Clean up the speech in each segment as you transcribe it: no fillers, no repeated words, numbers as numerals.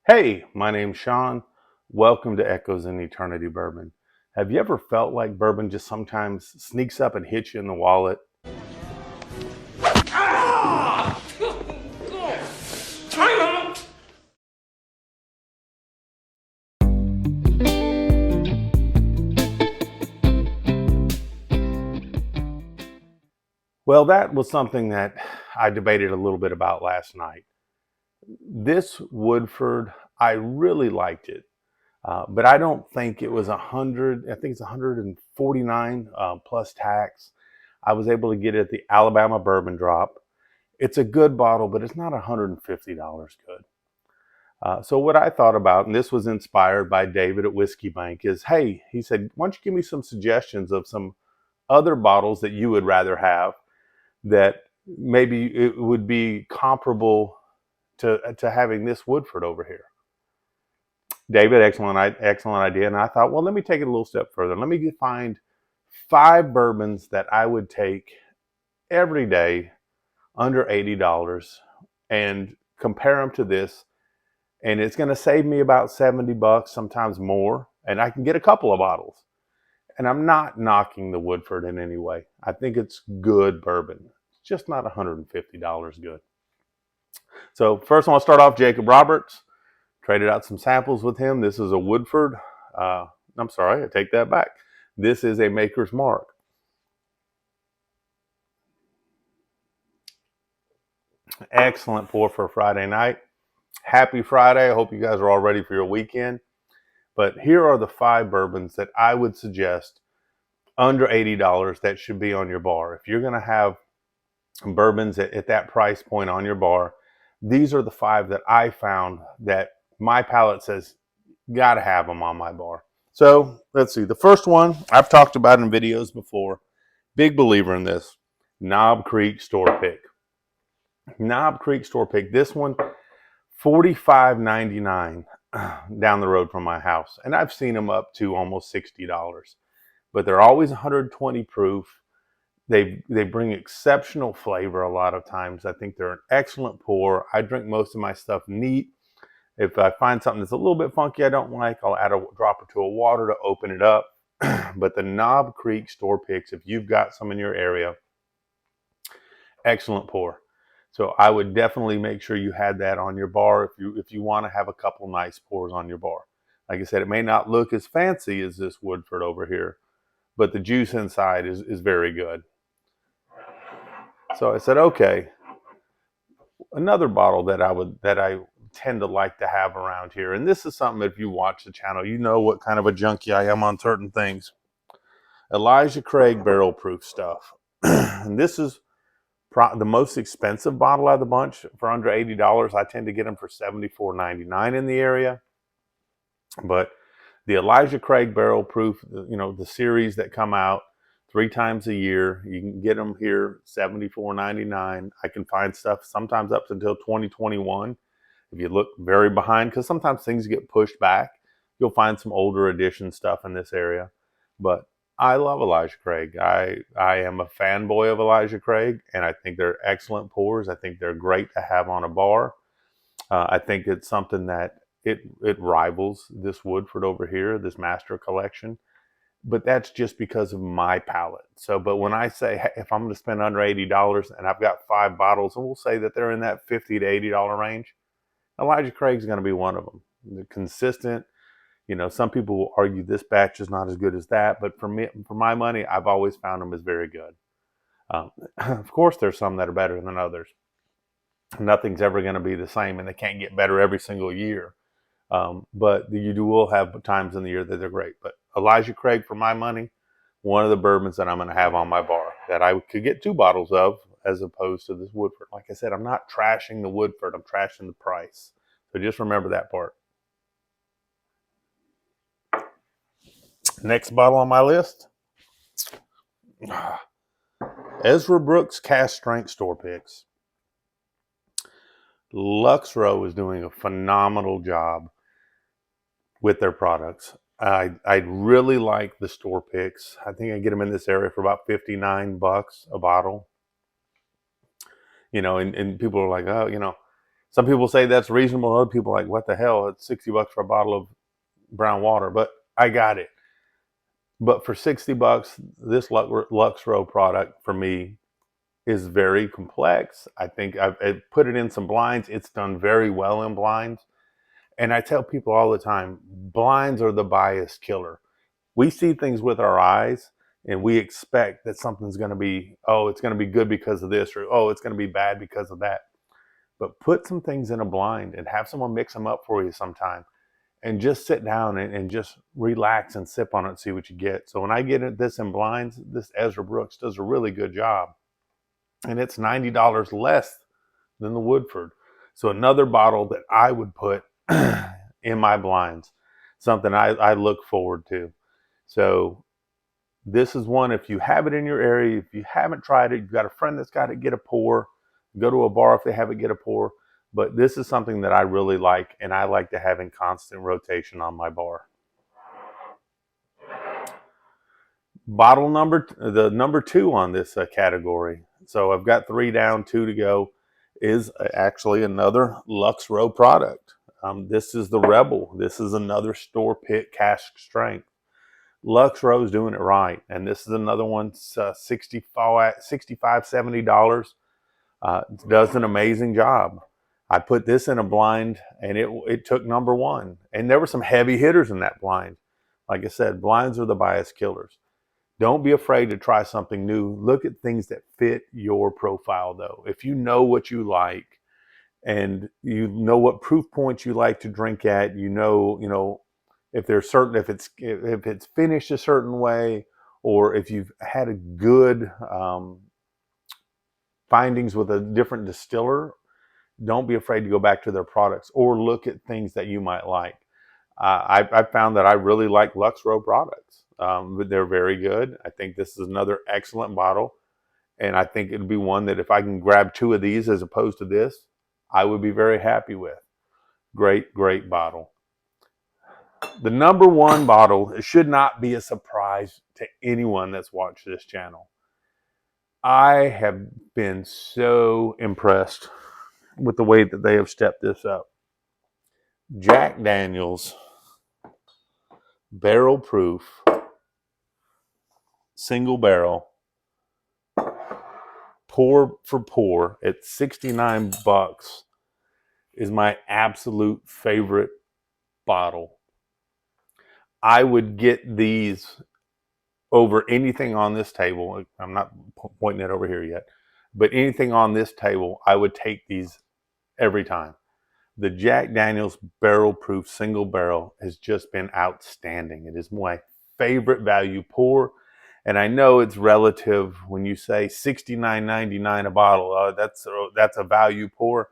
Hey, my name's Sean. Welcome to Echoes in Eternity Bourbon. Have you ever felt like bourbon just sometimes sneaks up and hits you in the wallet? Well, that was something that I debated a little bit about last night. This Woodford, I really liked it, but I don't think it was 100. I think it's 149 plus tax. I was able to get it at the Alabama Bourbon Drop. It's a good bottle, but it's not $150 good. So what I thought about, and this was inspired by David at Whiskey Bank, is hey, he said, why don't you give me some suggestions of some other bottles that you would rather have that maybe it would be comparable to having this Woodford over here. David, excellent idea. And I thought, well, let me take it a little step further. Let me find 5 bourbons that I would take every day under $80 and compare them to this, and it's going to save me about $70, sometimes more, and I can get a couple of bottles. And I'm not knocking the Woodford in any way. I think it's good bourbon. It's just not $150 good. So first I want to start off Jacob Roberts. Traded out some samples with him. This is a Woodford. I'm sorry, I take that back. This is a Maker's Mark. Excellent pour for a Friday night. Happy Friday. I hope you guys are all ready for your weekend. But here are the 5 bourbons that I would suggest under $80 that should be on your bar. If you're going to have bourbons at that price point on your bar, these are the 5 that I found that my palate says, gotta have them on my bar. So let's see. The first one I've talked about in videos before. Big believer in this. Knob Creek Store Pick. Knob Creek Store Pick. This one, $45.99 down the road from my house. And I've seen them up to almost $60. But they're always 120 proof. They bring exceptional flavor a lot of times. I think they're an excellent pour. I drink most of my stuff neat. If I find something that's a little bit funky I don't like, I'll add a drop or two of water to open it up. But the Knob Creek Store Picks, if you've got some in your area, excellent pour. So I would definitely make sure you had that on your bar if you want to have a couple nice pours on your bar. Like I said, it may not look as fancy as this Woodford over here, but the juice inside is very good. So I said, okay, another bottle that I tend to like to have around here, and this is something, if you watch the channel, you know what kind of a junkie I am on certain things. Elijah Craig barrel proof stuff. And this is the most expensive bottle out of the bunch for under $80. I tend to get them for $74.99 in the area. But the Elijah Craig barrel proof, the series that come out 3 times a year, you can get them here $74.99. I can find stuff sometimes up until 2021. If you look very behind, because sometimes things get pushed back, you'll find some older edition stuff in this area. But I love Elijah Craig. I am a fanboy of Elijah Craig, and I think they're excellent pours. I think they're great to have on a bar. I think it's something that it rivals this Woodford over here, this Master Collection. But that's just because of my palate. So, but when I say, hey, if I'm going to spend under $80 and I've got 5 bottles, and we'll say that they're in that $50 to $80 range, Elijah Craig's going to be one of them. They're consistent. Some people will argue this batch is not as good as that, but for me, for my money, I've always found them as very good. Of course, there's some that are better than others. Nothing's ever going to be the same, and they can't get better every single year. But you will have times in the year that they're great. But Elijah Craig, for my money, one of the bourbons that I'm going to have on my bar that I could get 2 bottles of, as opposed to this Woodford. Like I said, I'm not trashing the Woodford. I'm trashing the price. So just remember that part. Next bottle on my list, Ezra Brooks Cast Strength Store Picks. Lux Row is doing a phenomenal job with their products. I really like the store picks. I think I get them in this area for about $59 a bottle. And people are like, oh, Some people say that's reasonable. Other people are like, what the hell? It's $60 for a bottle of brown water, but I got it. But for $60, this Lux Row product for me is very complex. I think I've put it in some blinds. It's done very well in blinds. And I tell people all the time, blinds are the bias killer. We see things with our eyes and we expect that something's going to be, oh, it's going to be good because of this, or oh, it's going to be bad because of that. But put some things in a blind and have someone mix them up for you sometime, and just sit down and just relax and sip on it and see what you get. So when I get this in blinds, this Ezra Brooks does a really good job. And it's $90 less than the Woodford. So another bottle that I would put in my blinds, something I look forward to. So this is one, if you have it in your area, if you haven't tried it, you've got a friend that's got it, get a pour. Go to a bar if they have it, get a pour. But this is something that I really like, and I like to have in constant rotation on my bar. Bottle the number 2 on this category. So I've got 3 down, 2 to go. Is actually another Lux Row product. This is the Rebel. This is another store pick cask strength. Lux Row's doing it right, and this is another one. $65, $70. Does an amazing job. I put this in a blind, and it took number 1. And there were some heavy hitters in that blind. Like I said, blinds are the bias killers. Don't be afraid to try something new. Look at things that fit your profile, though. If you know what you like, and you know what proof points you like to drink at, you know if there's certain, if it's finished a certain way, or if you've had a good findings with a different distiller, don't be afraid to go back to their products or look at things that you might like. I found that I really like Lux Row products. They're very good. I think this is another excellent bottle. And I think it'd be one that if I can grab 2 of these as opposed to this, I would be very happy with. Great, great bottle. The number 1 bottle, it should not be a surprise to anyone that's watched this channel. I have been so impressed with the way that they have stepped this up. Jack Daniel's barrel proof single barrel, pour for pour at $69 is my absolute favorite bottle. I would get these over anything on this table. I'm not pointing it over here yet, but anything on this table, I would take these every time. The Jack Daniel's barrel proof single barrel has just been outstanding. It is my favorite value pour. And I know it's relative when you say $69.99 a bottle. That's a value pour.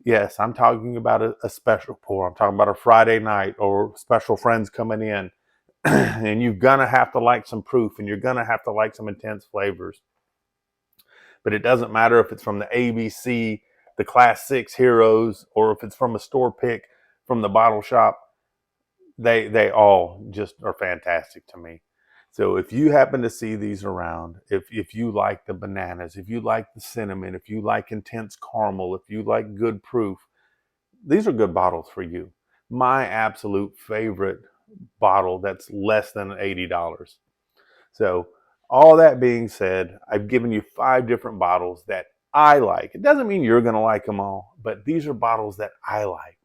Yes, I'm talking about a special pour. I'm talking about a Friday night or special friends coming in. And you're going to have to like some proof, and you're going to have to like some intense flavors. But it doesn't matter if it's from the ABC, the Class 6 Heroes, or if it's from a store pick from the bottle shop. They all just are fantastic to me. So if you happen to see these around, if you like the bananas, if you like the cinnamon, if you like intense caramel, if you like good proof, these are good bottles for you. My absolute favorite bottle that's less than $80. So all that being said, I've given you 5 different bottles that I like. It doesn't mean you're going to like them all, but these are bottles that I like.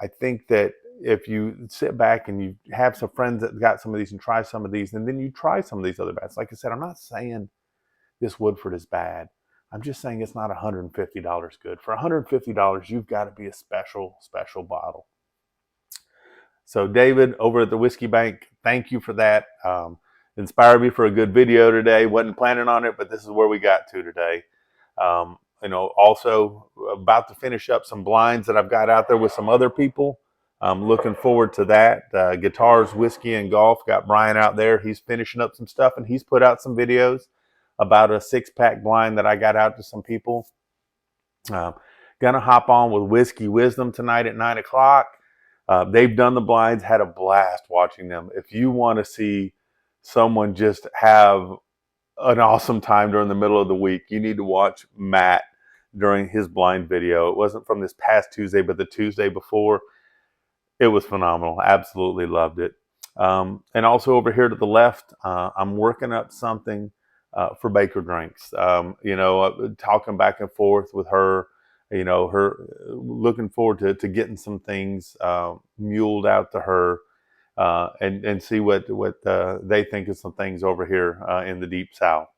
I think that if you sit back and you have some friends that got some of these and try some of these, and then you try some of these other bats. Like I said, I'm not saying this Woodford is bad. I'm just saying it's not $150 good. For $150, you've got to be a special, special bottle. So David over at the Whiskey Bank, thank you for that. Inspired me for a good video today. Wasn't planning on it, but this is where we got to today. Also about to finish up some blinds that I've got out there with some other people. I'm looking forward to that. Guitars, Whiskey, and Golf. Got Brian out there. He's finishing up some stuff, and he's put out some videos about a 6-pack blind that I got out to some people. Gonna hop on with Whiskey Wisdom tonight at 9 o'clock. They've done the blinds, had a blast watching them. If you want to see someone just have an awesome time during the middle of the week, you need to watch Matt during his blind video. It wasn't from this past Tuesday, but the Tuesday before. It was phenomenal. Absolutely loved it. And also over here to the left, I'm working up something for Baker Drinks. Talking back and forth with her. Her looking forward to getting some things muled out to her, and see what they think of some things over here in the Deep South.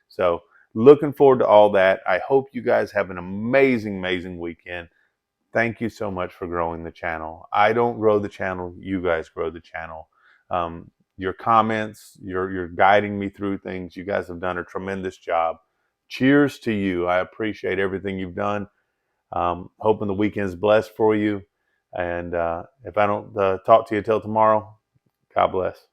So looking forward to all that. I hope you guys have an amazing, amazing weekend. Thank you so much for growing the channel. I don't grow the channel, you guys grow the channel. Your comments, you're guiding me through things. You guys have done a tremendous job. Cheers to you. I appreciate everything you've done. Hoping the weekend's blessed for you. And if I don't talk to you till tomorrow, God bless.